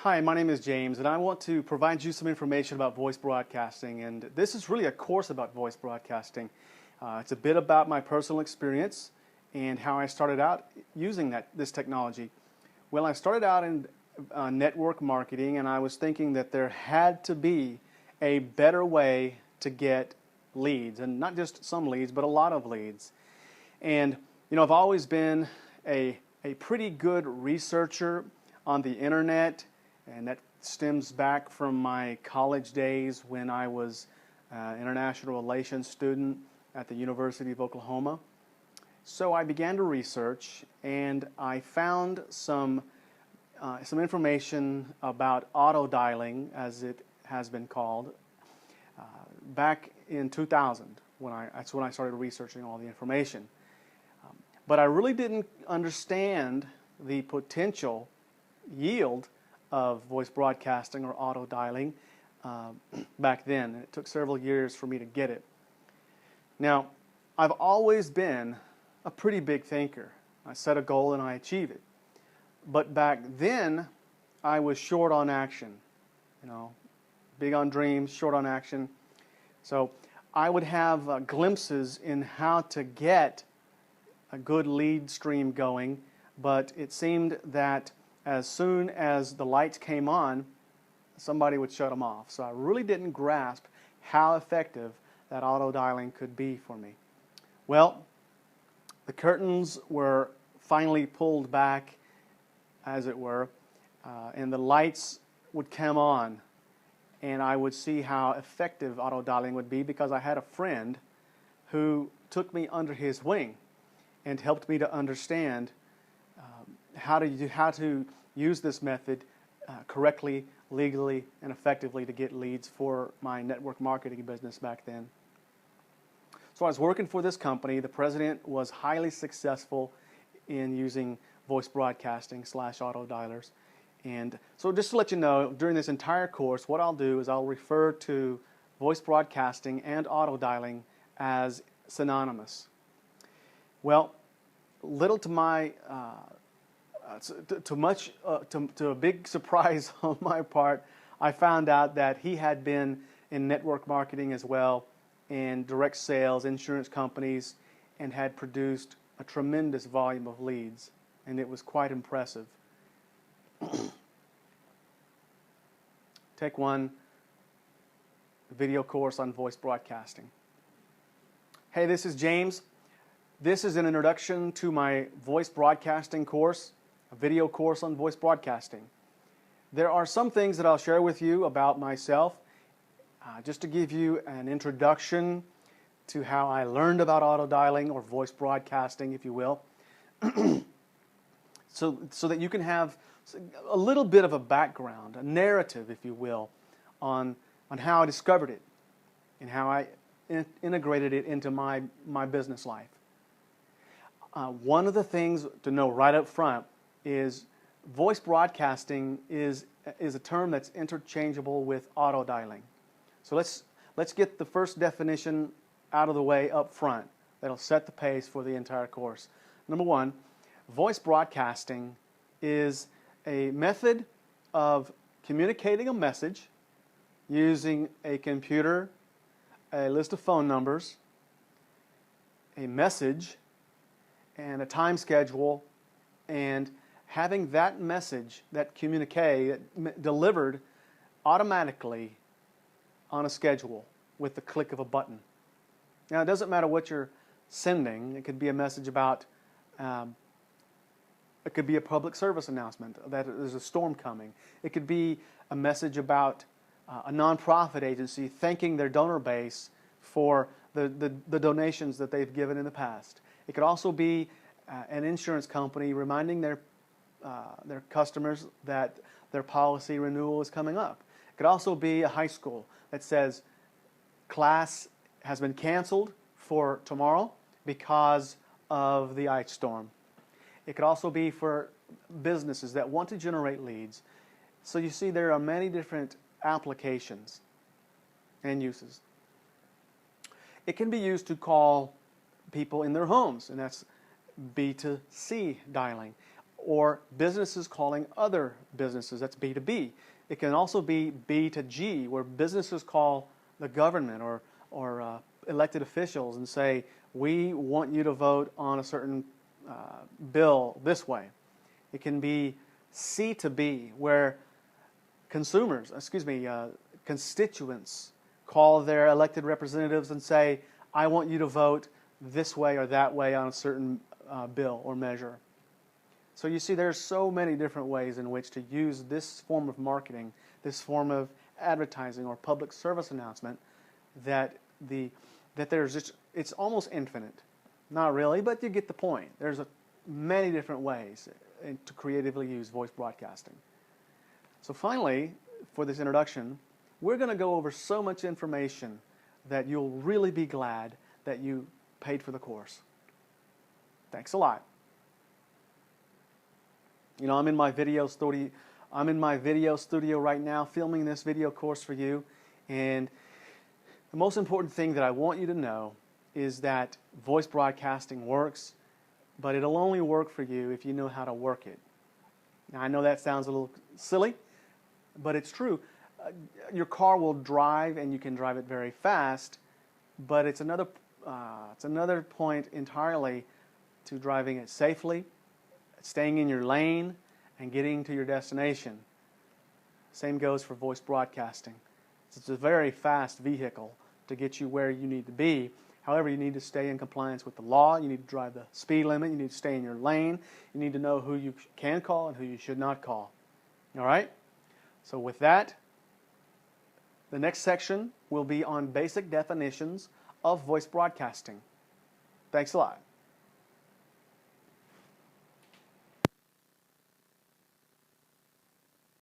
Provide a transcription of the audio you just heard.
Hi, my name is James, and I want to provide you some information about voice broadcasting. And this is really a course about voice broadcasting. It's a bit about my personal experience and how I started out using this technology. Well, I started out in network marketing, and I was thinking that there had to be a better way to get leads, and not just some leads, but a lot of leads. And I've always been a pretty good researcher on the internet, and that stems back from my college days when I was an international relations student at the University of Oklahoma. So I began to research, and I found some information about auto dialing, as it has been called, back in 2000. That's when I started researching all the information. But I really didn't understand the potential yield of voice broadcasting or auto dialing back then. It took several years for me to get it. Now, I've always been a pretty big thinker. I set a goal and I achieve it. But back then, I was short on action. Big on dreams, short on action. So I would have glimpses in how to get a good lead stream going, but it seemed that as soon as the lights came on, somebody would shut them off. So I really didn't grasp how effective that auto dialing could be for me. Well, the curtains were finally pulled back, as it were, and the lights would come on, and I would see how effective auto dialing would be, because I had a friend who took me under his wing and helped me to understand how to use this method correctly, legally, and effectively to get leads for my network marketing business back then. So I was working for this company. The president was highly successful in using voice broadcasting / auto dialers. And so just to let you know, during this entire course, what I'll do is I'll refer to voice broadcasting and auto dialing as synonymous. Well, little to my to a big surprise on my part, I found out that he had been in network marketing as well, and direct sales, insurance companies, and had produced a tremendous volume of leads, and it was quite impressive. Take one, video course on voice broadcasting. Hey, this is James. This is an introduction to my voice broadcasting course, a video course on voice broadcasting. There are some things that I'll share with you about myself, just to give you an introduction to how I learned about auto dialing, or voice broadcasting, if you will, so that you can have a little bit of a background, a narrative, if you will, on how I discovered it and how I integrated it into my business life. One of the things to know right up front is voice broadcasting is a term that's interchangeable with auto dialing. So let's get the first definition out of the way up front. That'll set the pace for the entire course. Number one, voice broadcasting is a method of communicating a message using a computer, a list of phone numbers, a message, and a time schedule, and having that message, that communique, delivered automatically on a schedule with the click of a button. Now, it doesn't matter what you're sending. It could be a message about, it could be a public service announcement that there's a storm coming. It could be a message about a nonprofit agency thanking their donor base for the donations that they've given in the past. It could also be an insurance company reminding their customers that their policy renewal is coming up. It could also be a high school that says class has been canceled for tomorrow because of the ice storm. It could also be for businesses that want to generate leads. So you see, there are many different applications and uses. It can be used to call people in their homes, and that's B2C dialing. or businesses calling other businesses. That's B2B. It can also be B to G, where businesses call the government or elected officials and say, we want you to vote on a certain bill this way. It can be C to B, where constituents call their elected representatives and say, I want you to vote this way or that way on a certain bill or measure. So you see, there's so many different ways in which to use this form of marketing, this form of advertising or public service announcement, that there's just, it's almost infinite. Not really, but you get the point. There's many different ways to creatively use voice broadcasting. So finally, for this introduction, we're going to go over so much information that you'll really be glad that you paid for the course. Thanks a lot. You know, I'm in my video studio right now filming this video course for you, and the most important thing that I want you to know is that voice broadcasting works, but it'll only work for you if you know how to work it. Now, I know that sounds a little silly, but it's true. Your car will drive, and you can drive it very fast, but it's another point entirely to driving it safely, staying in your lane, and getting to your destination. Same goes for voice broadcasting. It's a very fast vehicle to get you where you need to be. However, you need to stay in compliance with the law. You need to drive the speed limit. You need to stay in your lane. You need to know who you can call and who you should not call. All right? So with that, the next section will be on basic definitions of voice broadcasting. Thanks a lot.